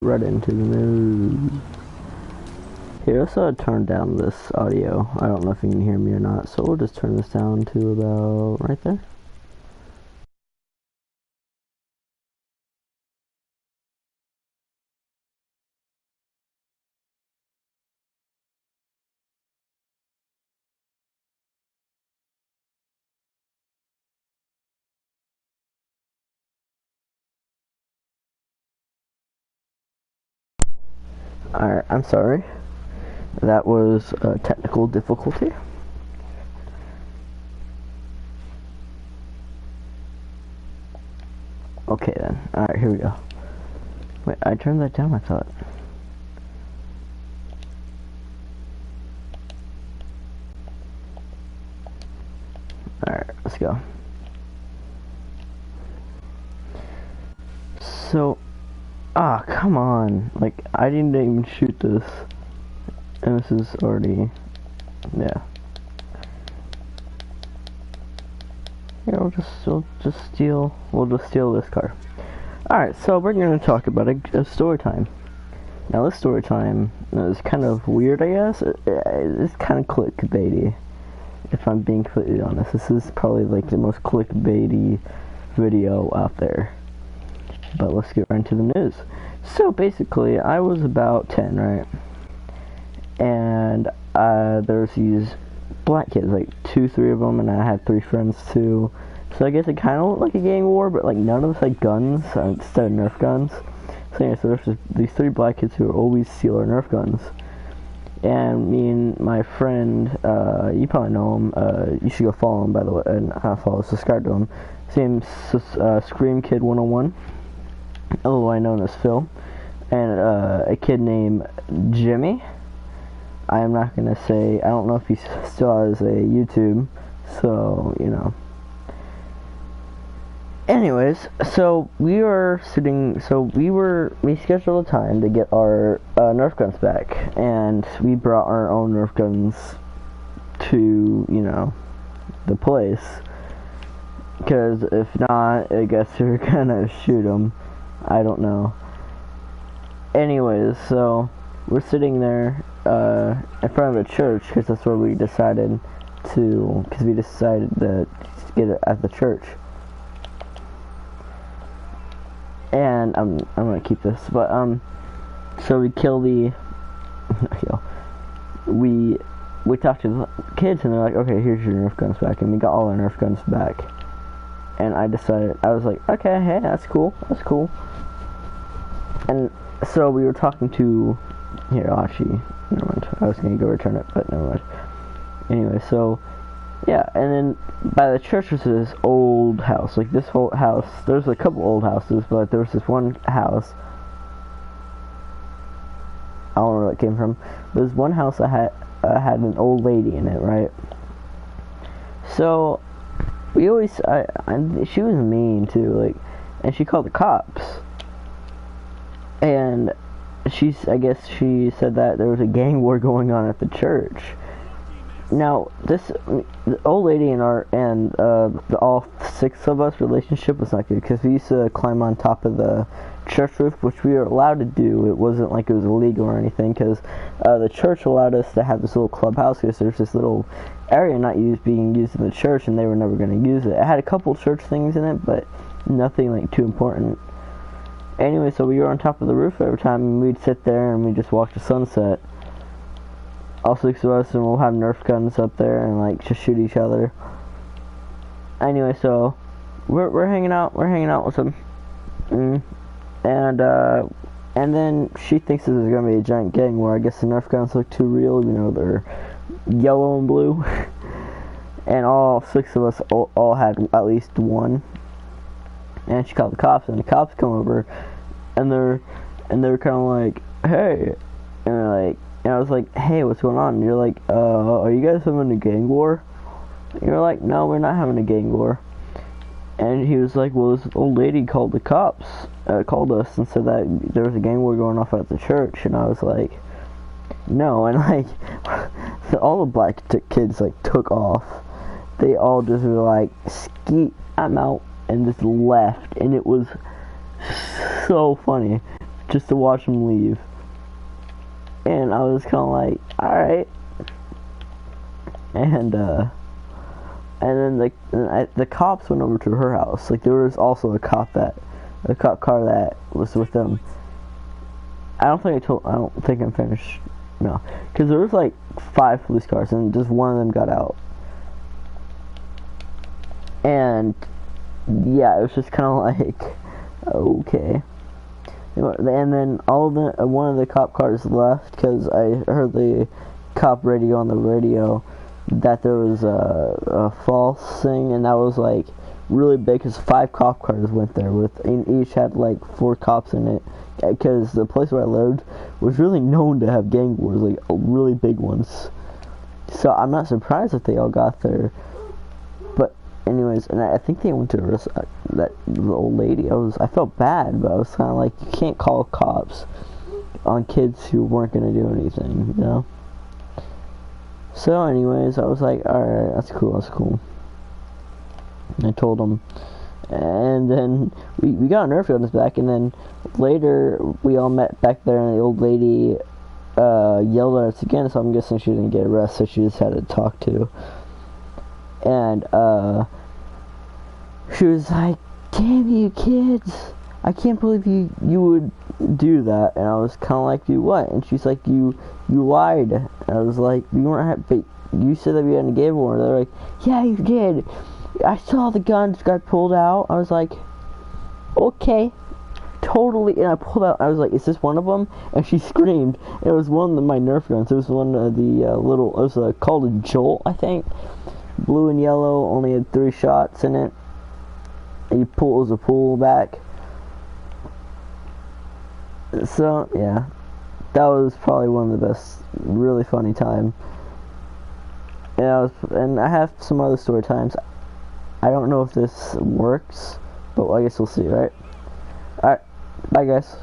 Right into the news. Here, let's turn down this audio. I don't know if you can hear me or not, so we'll just turn this down to about right there. Alright, I'm sorry. That was a technical difficulty. Okay then. Alright, here we go. Wait, I turned that down, I thought. Alright, let's go. So, come on. Like, I didn't even shoot this. And this is already, yeah. Yeah, we'll just steal this car. Alright, so we're going to talk about a story time. Now this story time is kind of weird, I guess. It's kind of clickbaity, if I'm being completely honest. This is probably like the most clickbaity video out there. But let's get right into the news. So basically, I was about 10, right? And there's these black kids, like 2-3 of them, and I had 3 friends too. So I guess it kind of looked like a gang war, but like none of us had guns instead of Nerf guns. So yeah, so there's these 3 black kids who always steal our Nerf guns. And me and my friend, you probably know him, you should go follow him by the way, and not follow, subscribe to him. His name's Scream Kid 101, otherwise known as Phil, and a kid named Jimmy. I am not gonna say, I don't know if he still has a YouTube, so, you know. Anyways, so we scheduled a time to get our Nerf guns back, and we brought our own Nerf guns to, you know, the place, because if not, I guess we're gonna shoot them, I don't know. Anyways, so we're sitting there in front of a church, because that's where we decided to get it at the church. And I'm gonna keep this, but so we kill the we talked to the kids, and they're like, okay, here's your Nerf guns back, and we got all our Nerf guns back. And I was like, okay, hey, that's cool. And so we were talking to, here, actually, never mind, I was gonna go return it, but never mind. Anyway, so yeah, and then by the church was this old house. Like this whole house, there's a couple old houses, but there was this one house. I don't know where it came from. There's one house that had an old lady in it, right? So we always, she was mean too, like, and she called the cops. And I guess she said that there was a gang war going on at the church. Now, the old lady and all 6 of us relationship was not good, because we used to climb on top of the church roof, which we were allowed to do. It wasn't like it was illegal or anything, because the church allowed us to have this little clubhouse, because there's this little area being used in the church, and they were never going to use it. It had a couple church things in it, but nothing like too important. Anyway, so we were on top of the roof every time, and we'd sit there and we'd just watch the sunset. All 6 of us, and we'll have Nerf guns up there and like just shoot each other. Anyway, so we're hanging out with them, and then she thinks this is gonna be a giant gang war. I guess the Nerf guns look too real, you know, they're yellow and blue, and all 6 of us all had at least one. And she called the cops, and the cops come over, and they're kind of like, hey, and they're like. And I was like, hey, what's going on? And you're like, are you guys having a gang war? And you're like, no, we're not having a gang war. And he was like, well, this old lady called the cops, called us and said that there was a gang war going off at the church. And I was like, no. And like, so all the black kids like took off. They all just were like, skeet, I'm out, and just left. And it was so funny. just to watch them leave. And I was kind of like, alright. And then the cops went over to her house. Like, there was also a cop car that was with them. I don't think I'm finished. No. Because there was like 5 police cars, and just one of them got out. And, yeah, it was just kind of like, okay. And then one of the cop cars left, because I heard the cop radio on the radio that there was a false thing, and that was like really big, because 5 cop cars went there, and each had like 4 cops in it, because the place where I lived was really known to have gang wars, like really big ones. So I'm not surprised that they all got there. But anyways, and I think they went to arrest that old lady. I felt bad, but I was kind of like, you can't call cops on kids who weren't gonna do anything, you know. So anyways, I was like, alright, that's cool. And I told him. And then we got a Nerf gun on his back, and then later we all met back there, and the old lady yelled at us again, so I'm guessing she didn't get arrested, she just had to talk to. And she was like, damn you kids, I can't believe you would do that. And I was kind of like, do what? And she's like, you lied. And I was like, but you said that we hadn't gave one. They're like, yeah, you did. I saw the guns got pulled out. I was like, okay, totally. And I pulled out, I was like, is this one of them? And she screamed. It was one of my Nerf guns. It was one of the it was called a Jolt, I think. Blue and yellow, only had 3 shots in it. And it was a pullback. So, yeah. That was probably one of the best, really funny time. And I have some other story times. I don't know if this works, but I guess we'll see, right? Alright, bye guys.